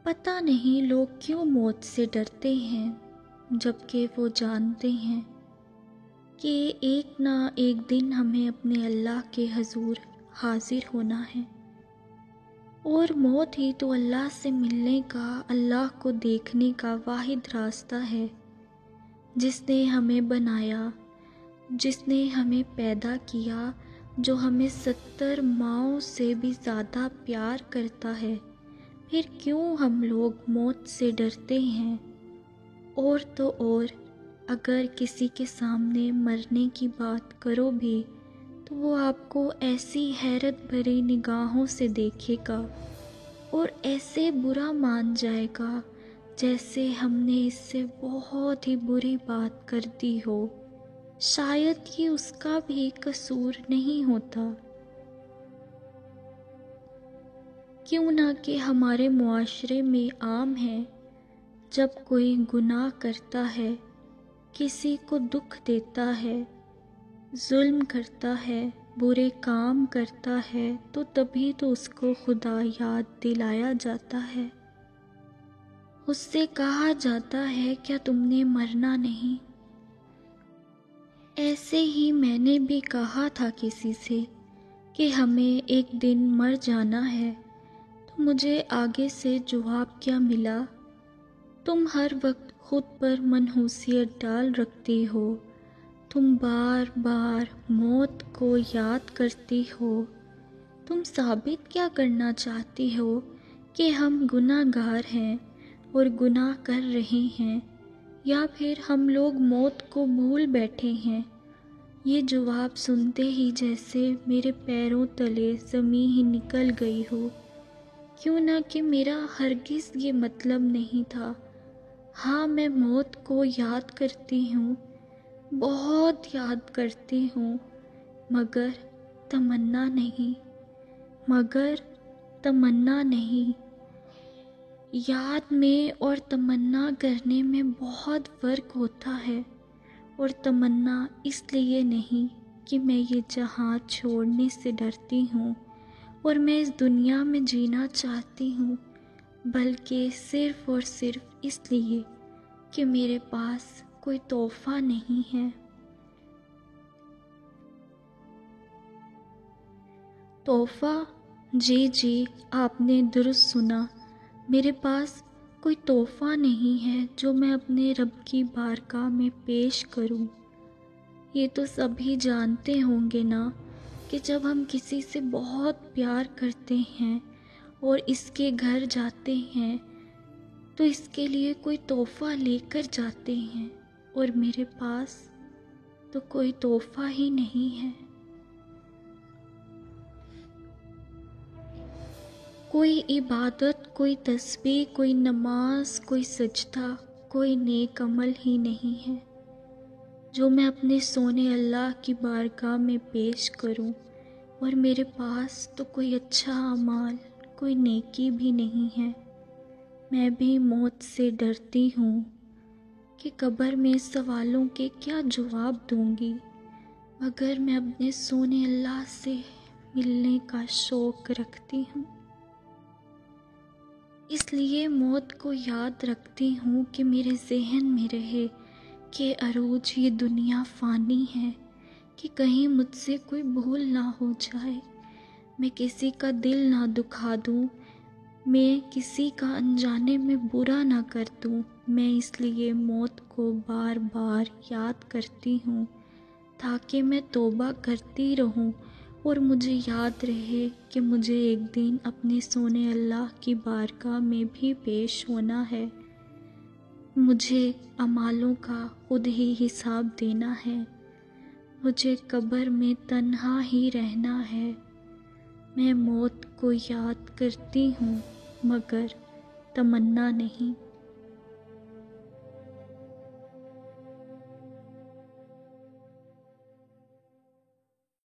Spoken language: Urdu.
پتہ نہیں لوگ کیوں موت سے ڈرتے ہیں، جبکہ وہ جانتے ہیں کہ ایک نہ ایک دن ہمیں اپنے اللہ کے حضور حاضر ہونا ہے، اور موت ہی تو اللہ سے ملنے کا، اللہ کو دیکھنے کا واحد راستہ ہے، جس نے ہمیں بنایا، جس نے ہمیں پیدا کیا، جو ہمیں 70 ماؤں سے بھی زیادہ پیار کرتا ہے، پھر کیوں ہم لوگ موت سے ڈرتے ہیں؟ اور تو اور اگر کسی کے سامنے مرنے کی بات کرو بھی تو وہ آپ کو ایسی حیرت بھری نگاہوں سے دیکھے گا اور ایسے برا مان جائے گا جیسے ہم نے اس سے بہت ہی بری بات کر دی ہو، شاید کہ اس کا بھی قصور نہیں ہوتا۔ کیوں نہ کہ ہمارے معاشرے میں عام ہے، جب کوئی گناہ کرتا ہے، کسی کو دکھ دیتا ہے، ظلم کرتا ہے، برے کام کرتا ہے، تو تبھی تو اس کو خدا یاد دلایا جاتا ہے، اس سے کہا جاتا ہے کیا تم نے مرنا نہیں؟ ایسے ہی میں نے بھی کہا تھا کسی سے کہ ہمیں ایک دن مر جانا ہے، تو مجھے آگے سے جواب کیا ملا؟ تم ہر وقت خود پر منحوسیت ڈال رکھتی ہو، تم بار بار موت کو یاد کرتی ہو، تم ثابت کیا کرنا چاہتی ہو کہ ہم گناہ گار ہیں اور گناہ کر رہے ہیں، یا پھر ہم لوگ موت کو بھول بیٹھے ہیں؟ یہ جواب سنتے ہی جیسے میرے پیروں تلے زمین ہی نکل گئی ہو، کیوں نہ کہ میرا ہرگز یہ مطلب نہیں تھا۔ ہاں، میں موت کو یاد کرتی ہوں، بہت یاد کرتی ہوں، مگر تمنا نہیں، مگر تمنا نہیں۔ یاد میں اور تمنا کرنے میں بہت فرق ہوتا ہے، اور تمنا اس لیے نہیں کہ میں یہ جہاں چھوڑنے سے ڈرتی ہوں اور میں اس دنیا میں جینا چاہتی ہوں، بلکہ صرف اور صرف اس لیے کہ میرے پاس کوئی تحفہ نہیں ہے۔ تحفہ؟ جی، آپ نے درست سنا، میرے پاس کوئی تحفہ نہیں ہے جو میں اپنے رب کی بارگاہ میں پیش کروں۔ یہ تو سبھی جانتے ہوں گے نا کہ جب ہم کسی سے بہت پیار کرتے ہیں اور اس کے گھر جاتے ہیں تو اس کے لیے کوئی تحفہ لے کر جاتے ہیں، اور میرے پاس تو کوئی تحفہ ہی نہیں ہے۔ کوئی عبادت، کوئی تسبیح، کوئی نماز، کوئی سجدہ، کوئی نیک عمل ہی نہیں ہے جو میں اپنے سونے اللہ کی بارگاہ میں پیش کروں، اور میرے پاس تو کوئی اچھا اعمال، کوئی نیکی بھی نہیں ہے۔ میں بھی موت سے ڈرتی ہوں کہ قبر میں سوالوں کے کیا جواب دوں گی، مگر میں اپنے سونے اللہ سے ملنے کا شوق رکھتی ہوں، اس لیے موت کو یاد رکھتی ہوں کہ میرے ذہن میں رہے کہ عروج یہ دنیا فانی ہے، کہ کہیں مجھ سے کوئی بھول نہ ہو جائے، میں کسی کا دل نہ دکھا دوں، میں کسی کا انجانے میں برا نہ کر دوں۔ میں اس لیے موت کو بار بار یاد کرتی ہوں تاکہ میں توبہ کرتی رہوں اور مجھے یاد رہے کہ مجھے ایک دن اپنے سونے اللہ کی بارگاہ میں بھی پیش ہونا ہے، مجھے اعمالوں کا خود ہی حساب دینا ہے، مجھے قبر میں تنہا ہی رہنا ہے۔ میں موت کو یاد کرتی ہوں، مگر تمنا نہیں۔